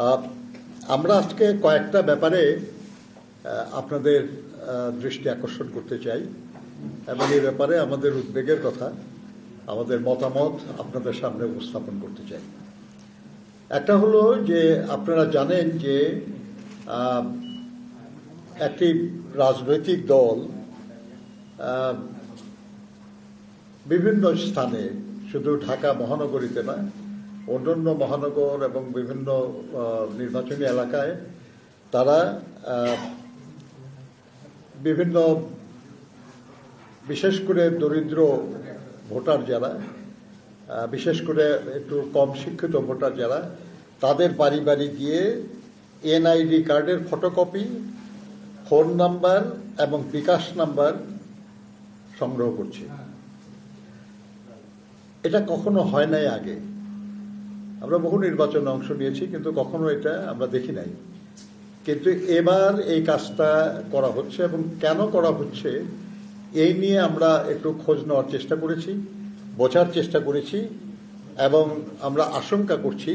আহ, আমরা আজকে কয়েকটা ব্যাপারে আপনাদের দৃষ্টি আকর্ষণ করতে চাই এবং এই ব্যাপারে আমাদের উদ্বেগের কথা, আমাদের মতামত আপনাদের সামনে উপস্থাপন করতে চাই। একটা হলো যে আপনারা জানেন যে একটি রাজনৈতিক দল বিভিন্ন স্থানে, শুধু ঢাকা মহানগরীতে না, অন্যান্য মহানগর এবং বিভিন্ন নির্বাচনী এলাকায় তারা বিভিন্ন, বিশেষ করে দরিদ্র ভোটার যারা, বিশেষ করে একটু কম শিক্ষিত ভোটার যারা, তাদের বাড়ি বাড়ি গিয়ে এনআইডি কার্ডের ফটোকপি, ফোন নাম্বার এবং বিকাশ নাম্বার সংগ্রহ করছে। এটা কখনো হয় নাই আগে। আমরা বহু নির্বাচনে অংশ নিয়েছি, কিন্তু কখনো এটা আমরা দেখি নাই। কিন্তু এবার এই কাজটা করা হচ্ছে এবং কেন করা হচ্ছে এই নিয়ে আমরা একটু খোঁজ নেওয়ার চেষ্টা করেছি, বোঝার চেষ্টা করেছি এবং আমরা আশঙ্কা করছি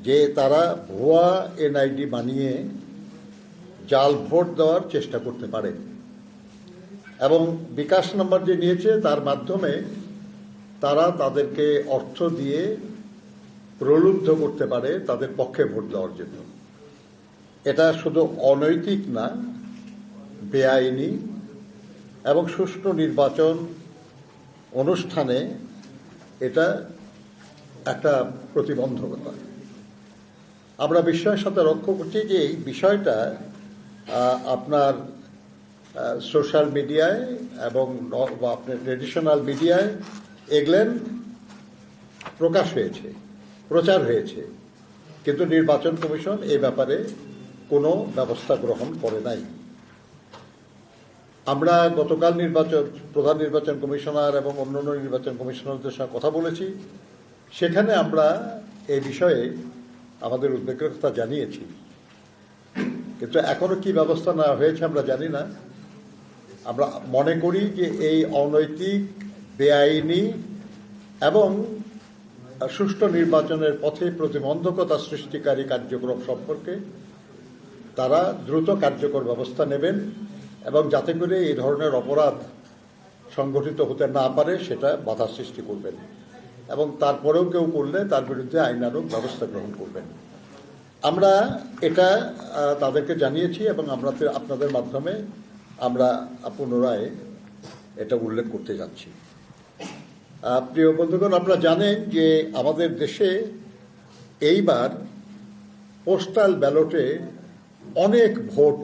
যে তারা ভুয়া এনআইডি বানিয়ে জাল ভোট দেওয়ার চেষ্টা করতে পারে এবং বিকাশ নাম্বার যে নিয়েছে তার মাধ্যমে তারা তাদেরকে অর্থ দিয়ে প্রলুব্ধ করতে পারে তাদের পক্ষে ভোট দেওয়ার জন্য। এটা শুধু অনৈতিক না, বেআইনি এবং সুষ্ঠু নির্বাচন অনুষ্ঠানে এটা একটা প্রতিবন্ধকতা। আমরা বিস্ময়ের সাথে লক্ষ্য করছি যে এই বিষয়টা আপনার সোশ্যাল মিডিয়ায় এবং আপনার ট্রেডিশনাল মিডিয়ায় এগুলেন প্রকাশ হয়েছে, প্রচার হয়েছে, কিন্তু নির্বাচন কমিশন এই ব্যাপারে কোনো ব্যবস্থা গ্রহণ করে নাই। আমরা গতকাল প্রধান নির্বাচন কমিশনার এবং অন্যান্য নির্বাচন কমিশনারদের সঙ্গে কথা বলেছি, সেখানে আমরা এই বিষয়ে আমাদের উদ্বেগের কথা জানিয়েছি, কিন্তু এখনো কি ব্যবস্থা নেওয়া হয়েছে আমরা জানি না। আমরা মনে করি যে এই অনৈতিক, বেআইনি এবং সুষ্ঠু নির্বাচনের পথে প্রতিবন্ধকতা সৃষ্টিকারী কার্যক্রম সম্পর্কে তারা দ্রুত কার্যকর ব্যবস্থা নেবেন এবং যাতে করে এই ধরনের অপরাধ সংগঠিত হতে না পারে সেটা বাধা সৃষ্টি করবেন এবং তারপরেও কেউ করলে তার বিরুদ্ধে আইনানুগ ব্যবস্থা গ্রহণ করবেন। আমরা এটা তাদেরকে জানিয়েছি এবং আমরা আপনাদের মাধ্যমে আমরা পুনরায় এটা উল্লেখ করতে যাচ্ছি। প্রিয় বন্ধুগণ, আপনারা জানেন যে আমাদের দেশে এইবার পোস্টাল ব্যালটে অনেক ভোট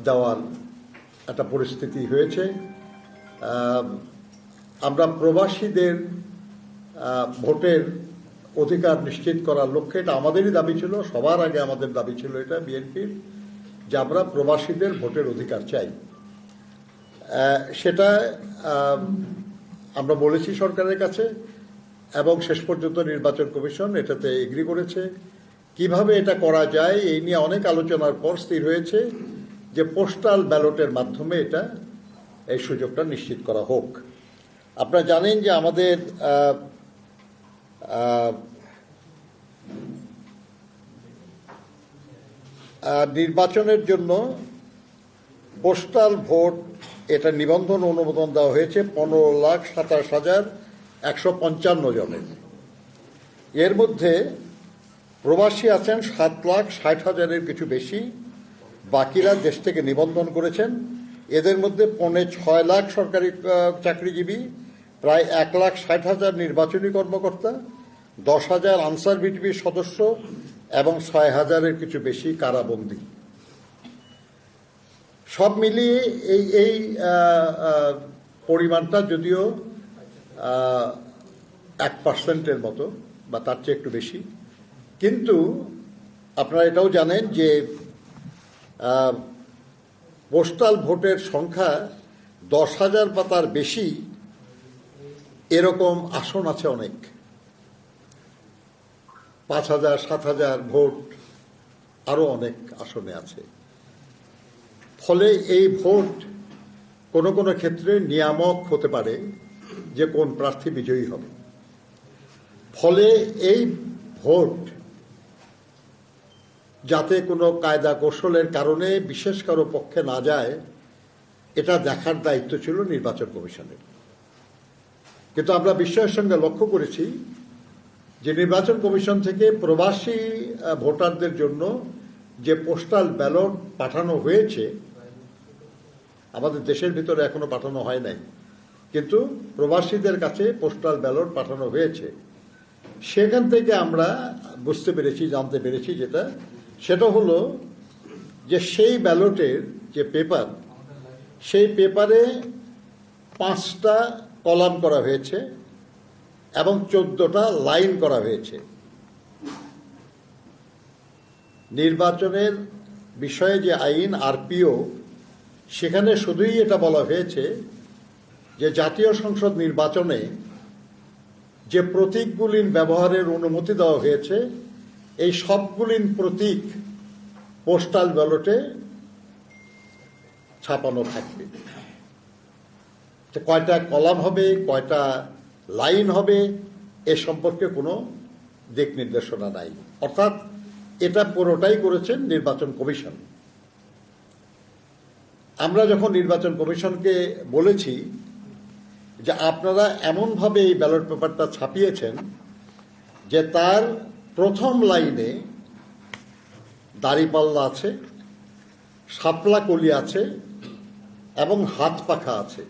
দেওয়ার একটা পরিস্থিতি হয়েছে। আমরা প্রবাসীদের ভোটের অধিকার নিশ্চিত করার লক্ষ্যে, এটা আমাদেরই দাবি ছিল, সবার আগে আমাদের দাবি ছিল এটা বিএনপির, যে আমরা প্রবাসীদের ভোটের অধিকার চাই। সেটা আমরা বলেছি সরকারের কাছে এবং শেষ পর্যন্ত নির্বাচন কমিশন এটাতে এগ্রি করেছে। কিভাবে এটা করা যায় এই নিয়ে অনেক আলোচনার পর স্থির হয়েছে যে পোস্টাল ব্যালটের মাধ্যমে এই সুযোগটা নিশ্চিত করা হোক। আপনারা জানেন যে আমাদের নির্বাচনের জন্য পোস্টাল ভোট এটা নিবন্ধন অনুমোদন দেওয়া হয়েছে 15,27,155 জনের। এর মধ্যে প্রবাসী আছেন 7,60,000-এর কিছু বেশি, বাকিরা দেশ থেকে নিবন্ধন করেছেন। এদের মধ্যে 6.25 লাখ সরকারি চাকরিজীবী, প্রায় 1,60,000 নির্বাচনী কর্মকর্তা, 10,000 আনসার বিটিভির সদস্য এবং 6,000-এর কিছু বেশি কারাবন্দী। সব মিলিয়ে এই পরিমাণটা যদিও 1% মতো বা তার চেয়ে একটু বেশি, কিন্তু আপনারা এটাও জানেন যে পোস্টাল ভোটের সংখ্যা 10,000 বা তার বেশি এরকম আসন আছে অনেক, 5,000, 7,000 ভোট আরো অনেক আসনে আছে। ফলে এই ভোট কোনো কোনো ক্ষেত্রে নিয়ামক হতে পারে যে কোন প্রার্থী বিজয়ী হবে। ফলে এই ভোট যাতে কোনো কায়দা কৌশলের কারণে বিশেষ কারো পক্ষে না যায়, এটা দেখার দায়িত্ব ছিল নির্বাচন কমিশনের। কিন্তু আমরা বিস্ময়ের সঙ্গে লক্ষ্য করেছি যে নির্বাচন কমিশন থেকে প্রবাসী ভোটারদের জন্য যে পোস্টাল ব্যালট পাঠানো হয়েছে, আমাদের দেশের ভিতরে এখনো পাঠানো হয় নাই, কিন্তু প্রবাসীদের কাছে পোস্টাল ব্যালট পাঠানো হয়েছে। সেখান থেকে আমরা বুঝতে পেরেছি, জানতে পেরেছি সেটা হলো যে সেই ব্যালটের যে পেপার, সেই পেপারে 5টা কলাম করা হয়েছে এবং 14টা লাইন করা হয়েছে। নির্বাচনের বিষয়ে যে আইন আরপিও, সেখানে শুধুই এটা বলা হয়েছে যে জাতীয় সংসদ নির্বাচনে যে প্রতীকগুলির ব্যবহারের অনুমতি দেওয়া হয়েছে, এই সবগুলির প্রতীক পোস্টাল ব্যালটে ছাপানো থাকবে। কয়টা কলাম হবে, কয়টা লাইন হবে, এ সম্পর্কে কোনো দিক নির্দেশনা নাই। অর্থাৎ এটা পুরোটাই করেছেন নির্বাচন কমিশন। আমরা যখন নির্বাচন কমিশনকে বলেছি যে আপনারা এমনভাবে এই ব্যালট পেপারটা ছাপিয়েছেন যে তার প্রথম লাইনে দাড়িপাল্লা আছে, শাপলা কলি আছে এবং হাত পাখা আছে,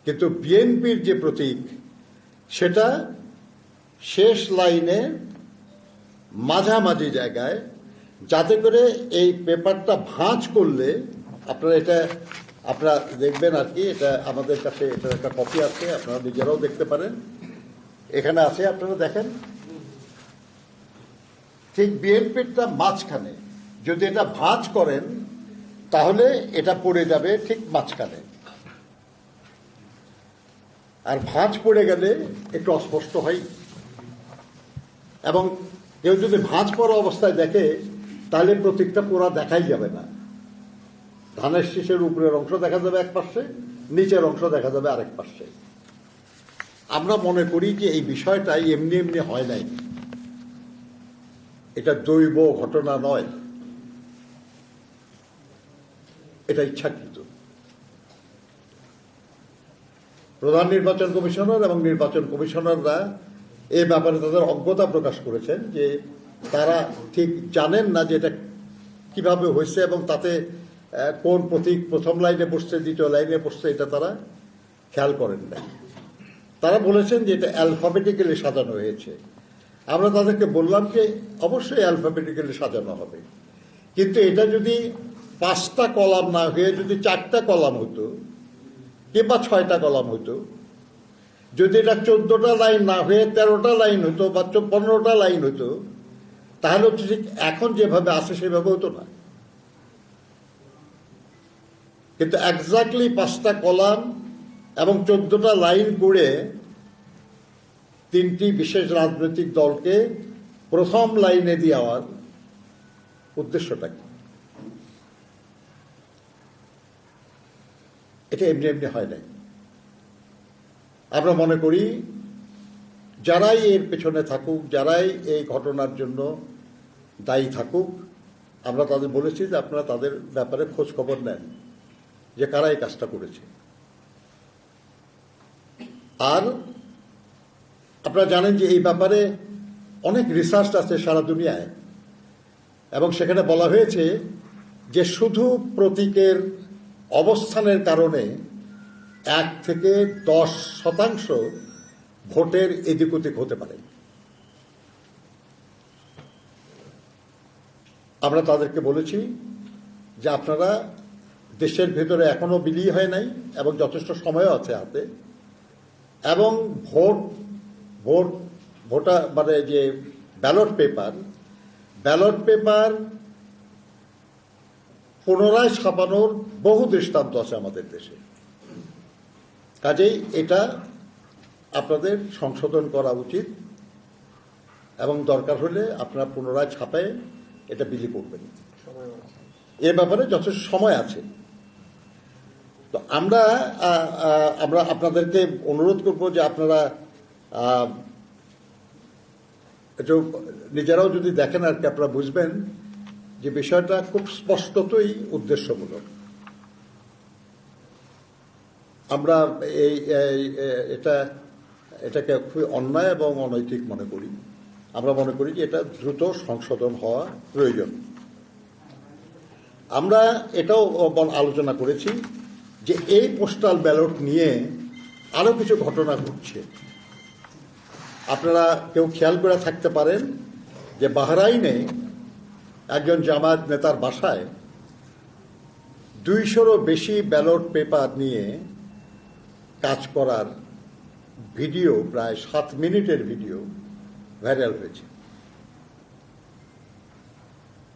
কিন্তু বিএনপির যে প্রতীক সেটা শেষ লাইনে মাঝামাঝি জায়গায়, যাতে করে এই পেপারটা ভাঁজ করলে আপনারা দেখবেন আর কি, এটা আমাদের কাছে এটার একটা কপি আছে, আপনারা নিজেরাও দেখতে পারেন, এখানে আছে, আপনারা দেখেন, ঠিক বিএনপিটা মাঝখানে। যদি এটা ভাঁজ করেন তাহলে এটা পড়ে যাবে ঠিক মাঝখানে, আর ভাঁজ পড়ে গেলে একটু অস্পষ্ট হয়। এবং কেউ যদি ভাঁজ পড়া অবস্থায় দেখে তাহলে প্রতীকটা পুরা দেখাই যাবে না। ধানের শীষের উপরের অংশ দেখা যাবে এক পাশে, নিচের অংশ দেখা যাবে আরেক পাশে। আমরা মনে করি যে এই বিষয়টা এমনি এমনি হয় নাই, এটা দৈব ঘটনা নয়, এটা ইচ্ছাকৃত। প্রধান নির্বাচন কমিশনার এবং নির্বাচন কমিশনাররা এ ব্যাপারে তাদের অজ্ঞতা প্রকাশ করেছেন যে তারা ঠিক জানেন না যে এটা কিভাবে হয়েছে এবং তাতে কোন প্রতীক প্রথম লাইনে বসছে, দ্বিতীয় লাইনে বসছে, এটা তারা খেয়াল করেন না। তারা বলেছেন যে এটা অ্যালফাবেটিক্যালি সাজানো হয়েছে। আমরা তাদেরকে বললাম যে অবশ্যই অ্যালফাবেটিক্যালি সাজানো হবে, কিন্তু এটা যদি 5টা কলাম না হয়ে যদি 4টা কলাম হতো কিংবা 6টা কলাম হতো, যদি এটা 14টা লাইন না হয়ে 13টা লাইন হতো বা 15টা লাইন হতো, তাহলে ঠিক এখন যেভাবে আছে সেভাবে হতো না। কিন্তু এক্স্যাক্টলি 5টা কলাম এবং 14টা লাইন করে 3টি বিশেষ রাজনৈতিক দলকে প্রথম লাইনে দেওয়ার উদ্দেশ্যটা কি? এটা এমনি এমনি হয় নাই। আমরা মনে করি যারাই এর পেছনে থাকুক, যারাই এই ঘটনার জন্য দায়ী থাকুক, আমরা তাদের বলেছি যে আপনারা তাদের ব্যাপারে খোঁজ খবর নেন যে কারা এই কাজটা করেছে। আর আপনারা জানেন যে এই ব্যাপারে অনেক রিসার্চ আছে সারা দুনিয়ায়, এবং সেখানে বলা হয়েছে যে শুধু প্রতীকের অবস্থানের কারণে 1 থেকে 10% ভোটের এদিক ওদিক হতে পারে। আমরা তাদেরকে বলেছি যে আপনারা দেশের ভেতরে এখনো বিলি হয় নাই এবং যথেষ্ট সময়ও আছে হাতে, এবং ভোটার মানে যে ব্যালট পেপার পুনরায় ছাপানোর বহু দৃষ্টান্ত আছে আমাদের দেশে। কাজেই এটা আপনাদের সংশোধন করা উচিত এবং দরকার হলে আপনারা পুনরায় ছাপায় এটা বিলি করবেন। এ ব্যাপারে যথেষ্ট সময় আছে। তো আমরা আপনাদেরকে অনুরোধ করব যে আপনারা একটু নিজেরাও যদি দেখেন আর কি আপনারা বুঝবেন যে বিষয়টা খুব স্পষ্টতই উদ্দেশ্যমূলক। আমরা এই এটাকে খুবই অন্যায় এবং অনৈতিক মনে করি। আমরা মনে করি যে এটা দ্রুত সংশোধন হওয়া প্রয়োজন। আমরা এটাও আলোচনা করেছি যে এই পোস্টাল ব্যালট নিয়ে আরো কিছু ঘটনা ঘটছে। আপনারা কেউ খেয়াল করে থাকতে পারেন যে বাহরাইনে একজন জামায়াত নেতার বাসায় 200-রও বেশি ব্যালট পেপার নিয়ে কাজ করার ভিডিও, প্রায় 7 মিনিটের ভিডিও ভাইরাল হয়েছে।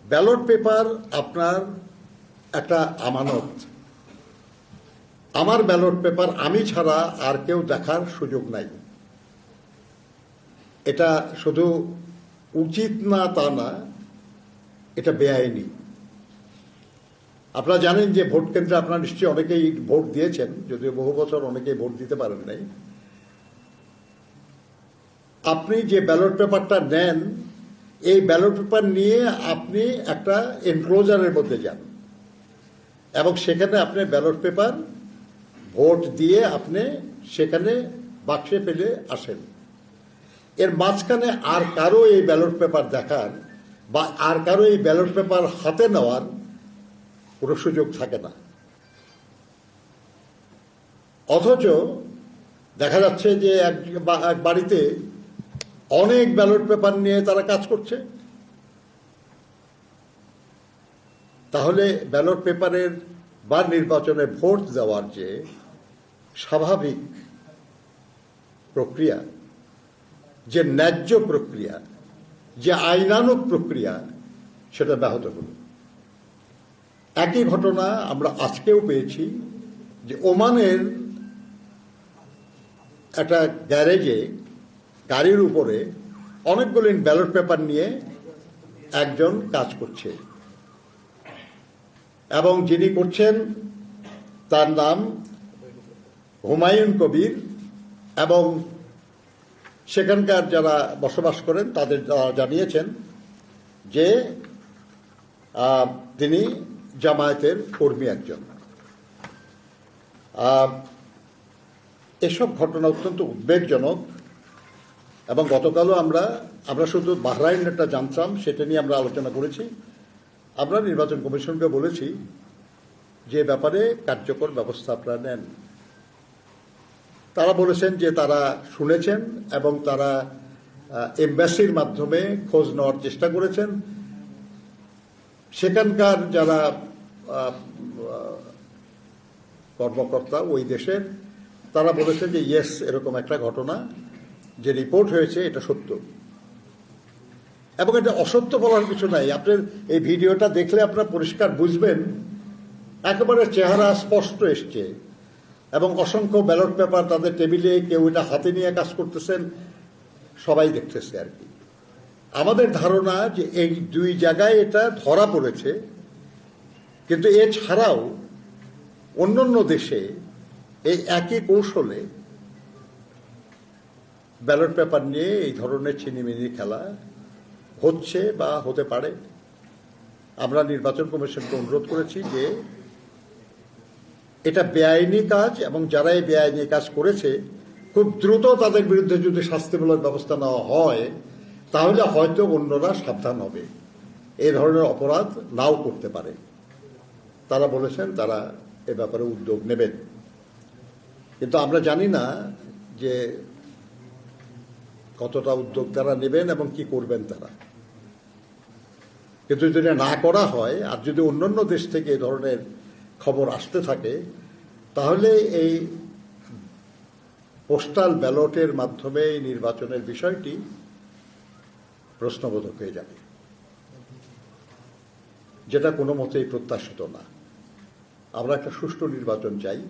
ব্যালট পেপার আপনার একটা আমানত। আমার ব্যালট পেপার আমি ছাড়া আর কেউ দেখার সুযোগ নাই। এটা শুধু উচিত না তা না, এটা বেআইনি। আপনারা জানেন যে ভোট কেন্দ্রে আপনারা নিশ্চয়ই অনেকেই ভোট দিয়েছেন, যদিও বহু বছর অনেকেই ভোট দিতে পারেন নাই। আপনি যে ব্যালট পেপারটা নেন, এই ব্যালট পেপার নিয়ে আপনি একটা এনক্লোজারের মধ্যে যান এবং সেখানে আপনি ব্যালট পেপার ভোট দিয়ে আপনি সেখানে বাক্সে ফেলে আসেন। এর মাঝখানে আর কারো এই ব্যালট পেপার দেখার বা আর কারো এই ব্যালট পেপার হাতে নেওয়ার কোনো সুযোগ থাকে না। অথচ দেখা যাচ্ছে যে এক বাড়িতে অনেক ব্যালট পেপার নিয়ে তারা কাজ করছে। তাহলে ব্যালট পেপারের বা নির্বাচনে ভোট দেওয়ার যে স্বাভাবিক প্রক্রিয়া, যে ন্যায্য প্রক্রিয়া, যে আইনানুগ প্রক্রিয়া, সেটা ব্যাহত হল। একই ঘটনা আমরা আজকেও পেয়েছি যে ওমানের একটা গ্যারেজে গাড়ির উপরে অনেকগুলো ব্যালট পেপার নিয়ে একজন কাজ করছে এবং যিনি করছেন তার নাম হুমায়ুন কবির এবং সেখানকার যারা বসবাস করেন তাদের জানিয়েছেন যে তিনি জামায়াতের কর্মী একজন। এসব ঘটনা অত্যন্ত উদ্বেগজনক এবং গতকালও আমরা শুধু বাহরাইনটা জানতাম, সেটা নিয়ে আমরা আলোচনা করেছি। আমরা নির্বাচন কমিশনকে বলেছি যে ব্যাপারে কার্যকর ব্যবস্থা আপনারা নেন। তারা বলেছেন যে তারা শুনেছেন এবং তারা এমবাসির মাধ্যমে খোঁজ নেওয়ার চেষ্টা করেছেন। সেখানকার যারা কর্মকর্তা ওই দেশের, তারা বলেছেন যে ইয়েস, এরকম একটা ঘটনা যে রিপোর্ট হয়েছে এটা সত্য এবং এটা অসত্য বলার কিছু নাই। আপনার এই ভিডিওটা দেখলে আপনারা পরিষ্কার বুঝবেন, একেবারে চেহারা স্পষ্ট এসছে এবং অসংখ্য ব্যালট পেপার তাদের টেবিলে, কেউ এটা হাতে নিয়ে কাজ করতেছেন, সবাই দেখতেছে আর কি। আমাদের ধারণা যে এই দুই জায়গায় এটা ধরা পড়েছে, কিন্তু এছাড়াও অন্যান্য দেশে এই একই কৌশলে ব্যালট পেপার নিয়ে এই ধরনের ছিনিমিনি খেলা হচ্ছে বা হতে পারে। আমরা নির্বাচন কমিশনকে অনুরোধ করেছি যে এটা বেআইনি কাজ এবং যারা এই বেআইনি কাজ করেছে খুব দ্রুত তাদের বিরুদ্ধে যদি শাস্তিমূলক ব্যবস্থা নেওয়া হয় তাহলে হয়তো অন্যরা সাবধান হবে, এই ধরনের অপরাধ নাও করতে পারে। তারা বলেছেন তারা এ ব্যাপারে উদ্যোগ নেবেন, কিন্তু আমরা জানি না যে কতটা উদ্যোগ তারা নেবেন এবং কি করবেন তারা। কিন্তু যদি না করা হয় আর যদি অন্যান্য দেশ থেকে এ ধরনের খবর আসতে থাকে তাহলে এই পোস্টাল ব্যালটের মাধ্যমে এই নির্বাচনের বিষয়টি প্রশ্নবোধক হয়ে যাবে, যেটা কোনো মতেই প্রত্যাশিত না। আমরা একটা সুষ্ঠু নির্বাচন চাই।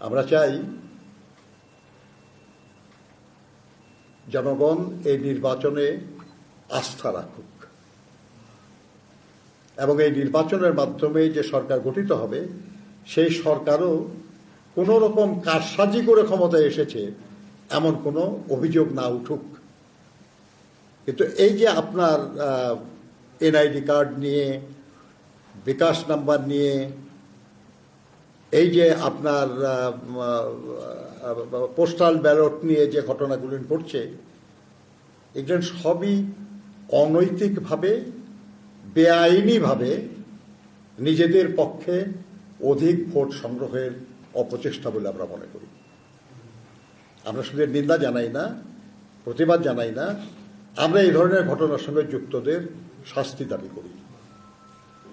আমরা চাই জনগণ এই নির্বাচনে আস্থা রাখুক এবং এই নির্বাচনের মাধ্যমে যে সরকার গঠিত হবে সেই সরকারও কোনো রকম কারসাজি করে ক্ষমতায় এসেছে এমন কোনো অভিযোগ না উঠুক। কিন্তু এই যে আপনার এনআইডি কার্ড নিয়ে, বিকাশ নাম্বার নিয়ে, এই যে আপনার পোস্টাল ব্যালট নিয়ে যে ঘটনাগুলো ঘটছে, এগুলো সবই অনৈতিকভাবে, বেআইনিভাবে নিজেদের পক্ষে অধিক ভোট সংগ্রহের অপচেষ্টা বলে আমরা মনে করি। আমরা শুধু নিন্দা জানাই না, প্রতিবাদ জানাই না, আমরা এই ধরনের ঘটনার সঙ্গে যুক্তদের শাস্তি দাবি করি।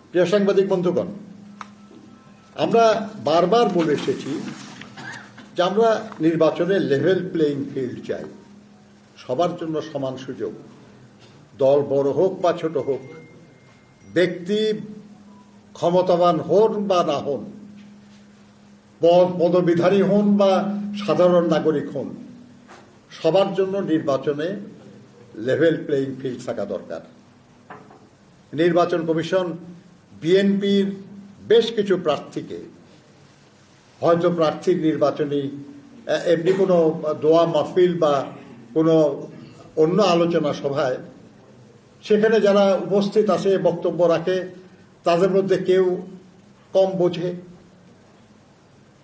প্রিয় সাংবাদিক বন্ধুগণ, আমরা বারবার বলে এসেছি যে আমরা নির্বাচনে লেভেল প্লেইং ফিল্ড চাই, সবার জন্য সমান সুযোগ, দল বড় হোক বা ছোট হোক, ব্যক্তি ক্ষমতাবান হন বা না হন, পদবিধারী হন বা সাধারণ নাগরিক হন, সবার জন্য নির্বাচনে লেভেল প্লেইং ফিল্ড থাকা দরকার। নির্বাচন কমিশন বিএনপির বেশ কিছু প্রার্থীকে হয়তো প্রার্থীর নির্বাচনী এমনি কোনো দোয়া মাহফিল বা কোনো অন্য আলোচনা সভায় সেখানে যারা উপস্থিত আছে, বক্তব্য রাখে, তাদের মধ্যে কেউ কম বোঝে,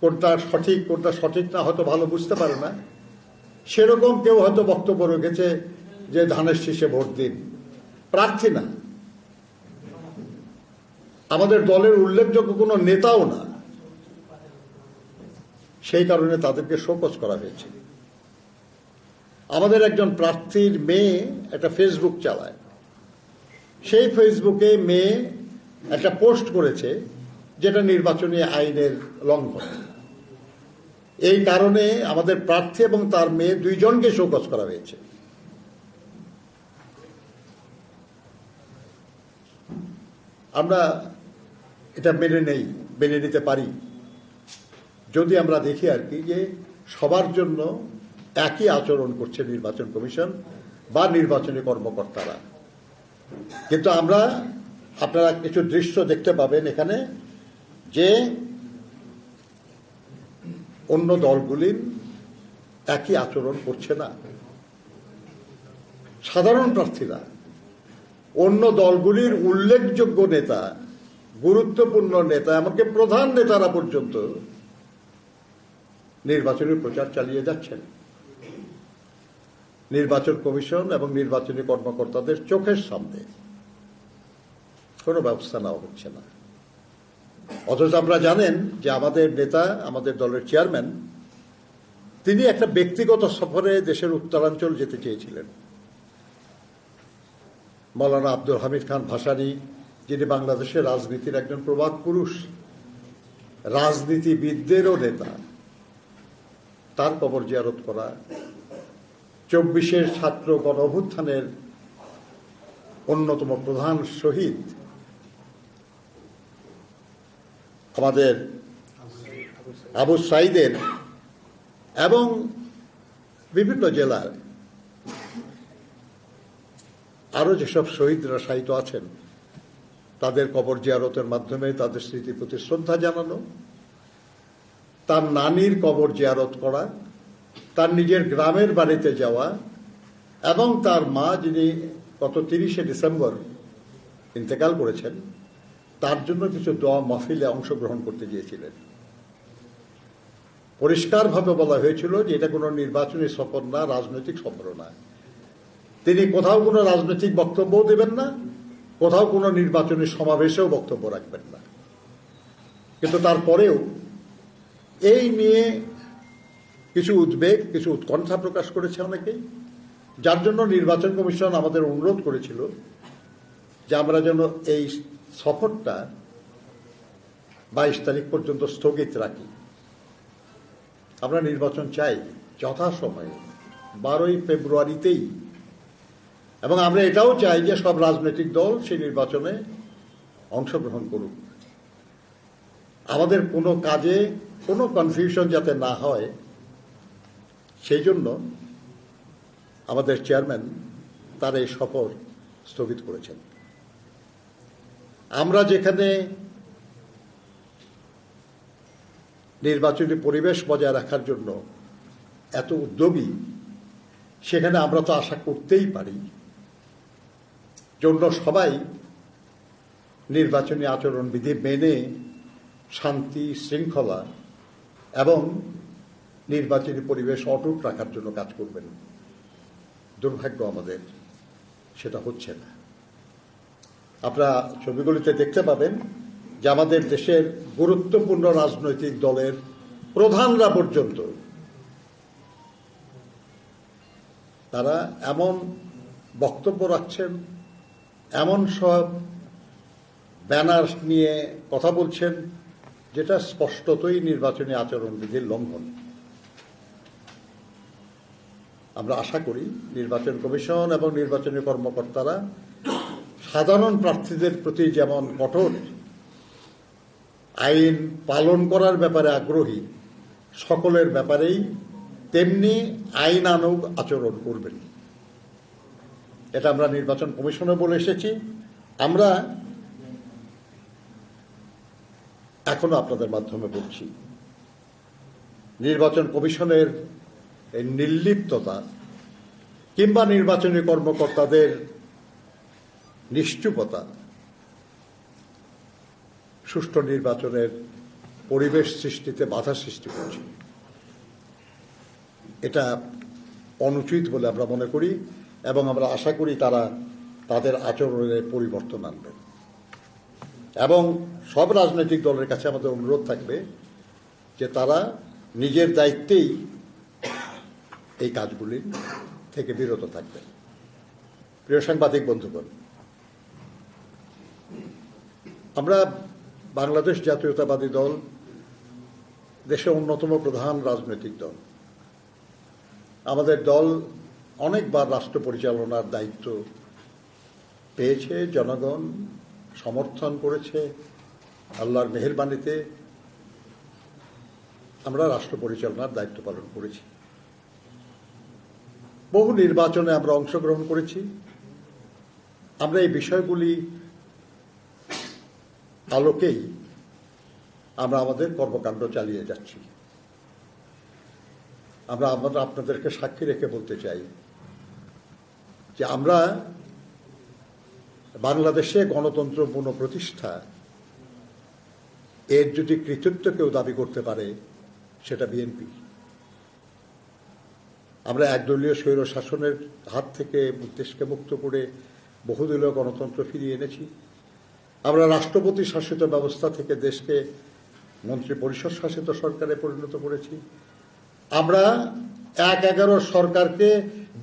কোনটা সঠিক না হয়তো ভালো বুঝতে পারে না, সেরকম কেউ হয়তো বক্তব্য রেখেছে যে ধানের শীষে ভোট দিন। প্রার্থী না, আমাদের দলের উল্লেখযোগ্য কোনো নেতাও না, সেই কারণে তাদেরকে শোকজ করা হয়েছে। আমাদের একজন প্রার্থীর মেয়ে একটা ফেসবুক চালায়, সেই ফেসবুকে মেয়ে একটা পোস্ট করেছে যেটা নির্বাচনী আইনের লঙ্ঘন। এই কারণে আমাদের প্রার্থী এবং তার মেয়ে দুইজনকে শোকজ করা হয়েছে। আমরা এটা মেনে নিতে পারি যদি আমরা দেখি আর কি যে সবার জন্য একই আচরণ করছে নির্বাচন কমিশন বা নির্বাচনী কর্মকর্তারা। কিন্তু আপনারা কিছু দৃশ্য দেখতে পাবেন এখানে যে অন্য দলগুলির একই আচরণ করছে না। সাধারণ প্রার্থীরা, অন্য দলগুলির উল্লেখযোগ্য নেতা, গুরুত্বপূর্ণ নেতা, এমনকি প্রধান নেতারা পর্যন্ত নির্বাচনী প্রচার চালিয়ে যাচ্ছেন। নির্বাচন কমিশন এবং নির্বাচনী কর্মকর্তাদের চোখের সামনে কোনো ব্যবস্থা নেওয়া হচ্ছে না। অথচ আপনারা জানেন যে আমাদের নেতা, আমাদের দলের চেয়ারম্যান, তিনি একটা ব্যক্তিগত সফরে দেশের উত্তরাঞ্চল যেতে চেয়েছিলেন। মৌলানা আব্দুল হামিদ খান ভাসানী, যিনি বাংলাদেশের রাজনীতির একজন প্রবাদ পুরুষ, রাজনীতিবিদদেরও নেতা, তার কবর জিয়ারত করা, 24-এর ছাত্র গণঅভ্যুত্থানের অন্যতম প্রধান শহীদ আমাদের আবু সাইদের এবং বিভিন্ন জেলার আরো যেসব শহীদরা শায়িত আছেন তাদের কবর জিয়ারতের মাধ্যমে তাদের স্মৃতির প্রতি শ্রদ্ধা জানানো, তার নানির কবর জিয়ারত করা, তার নিজের গ্রামের বাড়িতে যাওয়া এবং তার মা, যিনি গত 30শে ডিসেম্বর ইন্তেকাল করেছেন, তার জন্য কিছু দোয়া মাহফিলে অংশগ্রহণ করতে গিয়েছিলেন। পরিষ্কারভাবে বলা হয়েছিল যে এটা কোনো নির্বাচনী সফর না, রাজনৈতিক সফর না। তিনি কোথাও কোনো রাজনৈতিক বক্তব্যও দেবেন না, কোথাও কোনো নির্বাচনী সমাবেশেও বক্তব্য রাখবেন না। কিন্তু তারপরেও এই নিয়ে কিছু উদ্বেগ, কিছু উৎকণ্ঠা প্রকাশ করেছে অনেকেই, যার জন্য নির্বাচন কমিশন আমাদের অনুরোধ করেছিল যে আমরা যেন এই সফরটা 22 তারিখ পর্যন্ত স্থগিত রাখি। আমরা নির্বাচন চাই যথাসময়ে 12ই ফেব্রুয়ারিতেই, এবং আমরা এটাও চাই যে সব রাজনৈতিক দল সেই নির্বাচনে অংশগ্রহণ করুক। আমাদের কোনো কাজে কোনো কনফিউশন যাতে না হয় সেই জন্য আমাদের চেয়ারম্যান তার এই সফর স্থগিত করেছেন। আমরা যেখানে নির্বাচনী পরিবেশ বজায় রাখার জন্য এত উদ্যোগী, সেখানে আমরা তো আশা করতেই পারি জন্য সবাই নির্বাচনী আচরণবিধি মেনে শান্তি শৃঙ্খলা এবং নির্বাচনী পরিবেশ অটুট রাখার জন্য কাজ করবেন। দুর্ভাগ্য আমাদের সেটা হচ্ছে না। আপনারা ছবিগুলিতে দেখতে পাবেন যে আমাদের দেশের গুরুত্বপূর্ণ রাজনৈতিক দলের প্রধানরা পর্যন্ত তারা এমন বক্তব্য রাখছেন, এমন সব ব্যানার নিয়ে কথা বলছেন যেটা স্পষ্টতই নির্বাচনী আচরণবিধির লঙ্ঘন। আমরা আশা করি নির্বাচন কমিশন এবং নির্বাচনী কর্মকর্তারা সাধারণ প্রার্থীদের প্রতি যেমন কঠোর, আইন পালন করার ব্যাপারে আগ্রহী, সকলের ব্যাপারেই তেমনি আইনানুগ আচরণ করবেন। এটা আমরা নির্বাচন কমিশনে বলে এসেছি। আমরা এখনো আপনাদের মাধ্যমে বলছি, নির্বাচন কমিশনের এই নির্লিপ্ততা কিংবা নির্বাচনী কর্মকর্তাদের নিশ্চুপতা সুষ্ঠু নির্বাচনের পরিবেশ সৃষ্টিতে বাধা সৃষ্টি করছে। এটা অনুচিত বলে আমরা মনে করি এবং আমরা আশা করি তারা তাদের আচরণে পরিবর্তন আনবেন। এবং সব রাজনৈতিক দলের কাছে আমাদের অনুরোধ থাকবে যে তারা নিজের দায়িত্বেই এই কাজগুলি থেকে বিরত থাকবেন। প্রিয় সাংবাদিক বন্ধুগণ, আমরা বাংলাদেশ জাতীয়তাবাদী দল দেশের অন্যতম প্রধান রাজনৈতিক দল। আমাদের দল অনেকবার রাষ্ট্র পরিচালনার দায়িত্ব পেয়েছে, জনগণ সমর্থন করেছে। আল্লাহর মেহেরবানিতে আমরা রাষ্ট্র পরিচালনার দায়িত্ব পালন করেছি। বহু নির্বাচনে আমরা অংশগ্রহণ করেছি। আমরা এই বিষয়গুলি আলোকেই আমরা আমাদের কর্মকাণ্ড চালিয়ে যাচ্ছি। আমরা আপনাদেরকে সাক্ষী রেখে বলতে চাই যে আমরা বাংলাদেশে গণতন্ত্র পুনঃপ্রতিষ্ঠা এর যদি কৃতিত্ব কেউ দাবি করতে পারে সেটা বিএনপি। আমরা একদলীয় স্বৈর শাসনের হাত থেকে দেশকে মুক্ত করে বহুদলীয় গণতন্ত্র ফিরিয়ে এনেছি। আমরা রাষ্ট্রপতি শাসিত ব্যবস্থা থেকে দেশকে মন্ত্রী পরিষদ শাসিত সরকারে পরিণত করেছি। আমরা ১/১১ সরকারকে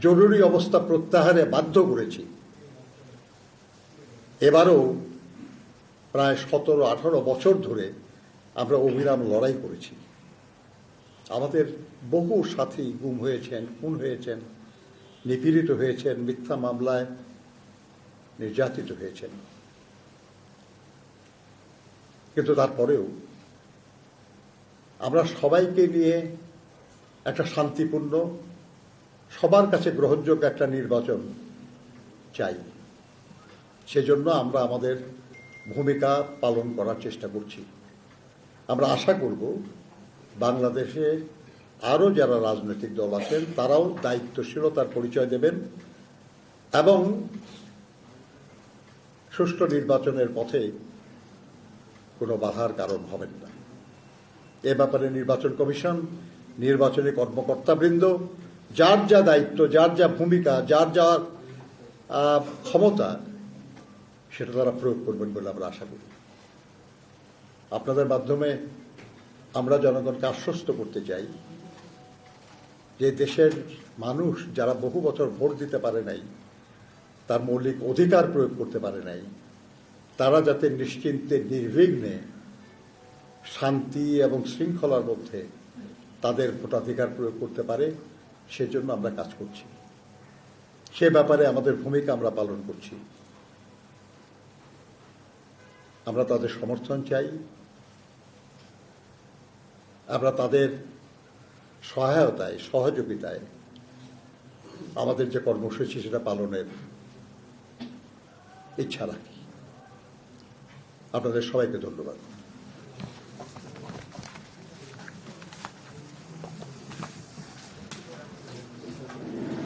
জরুরি অবস্থা প্রত্যাহারে বাধ্য করেছি। এবারও প্রায় ১৭-১৮ বছর ধরে আমরা অবিরাম লড়াই করেছি। আমাদের বহু সাথী গুম হয়েছেন, খুন হয়েছেন, নিপীড়িত হয়েছেন, মিথ্যা মামলায় নির্যাতিত হয়েছেন। কিন্তু তারপরেও আমরা সবাইকে নিয়ে একটা শান্তিপূর্ণ, সবার কাছে গ্রহণযোগ্য একটা নির্বাচন চাই। সেজন্য আমরা আমাদের ভূমিকা পালন করার চেষ্টা করছি। আমরা আশা করব বাংলাদেশে আরও যারা রাজনৈতিক দল আছেন তারাও দায়িত্বশীলতার পরিচয় দেবেন এবং সুষ্ঠু নির্বাচনের পথে কোনো বাধার কারণ হবেন না। এ ব্যাপারে নির্বাচন কমিশন, নির্বাচনী কর্মকর্তাবৃন্দ যার যা দায়িত্ব, যার যা ভূমিকা, যার যা ক্ষমতা সেটা তারা প্রয়োগ করবেন বলে আমরা আশা করি। আপনাদের মাধ্যমে আমরা জনগণকে আশ্বস্ত করতে চাই যে দেশের মানুষ যারা বহু বছর ভোট দিতে পারে নাই, তার মৌলিক অধিকার প্রয়োগ করতে পারে নাই, তারা যাতে নিশ্চিন্তে নির্বিঘ্নে শান্তি এবং শৃঙ্খলার মধ্যে তাদের ভোটাধিকার প্রয়োগ করতে পারে, সেজন্য আমরা কাজ করছি। সে ব্যাপারে আমাদের ভূমিকা আমরা পালন করছি। আমরা তাদের সমর্থন চাই, আমরা তাদের সহায়তায়, সহযোগিতায় আমাদের যে কর্মসূচি সেটা পালনের ইচ্ছা রাখি। আপনাদের সবাইকে ধন্যবাদ।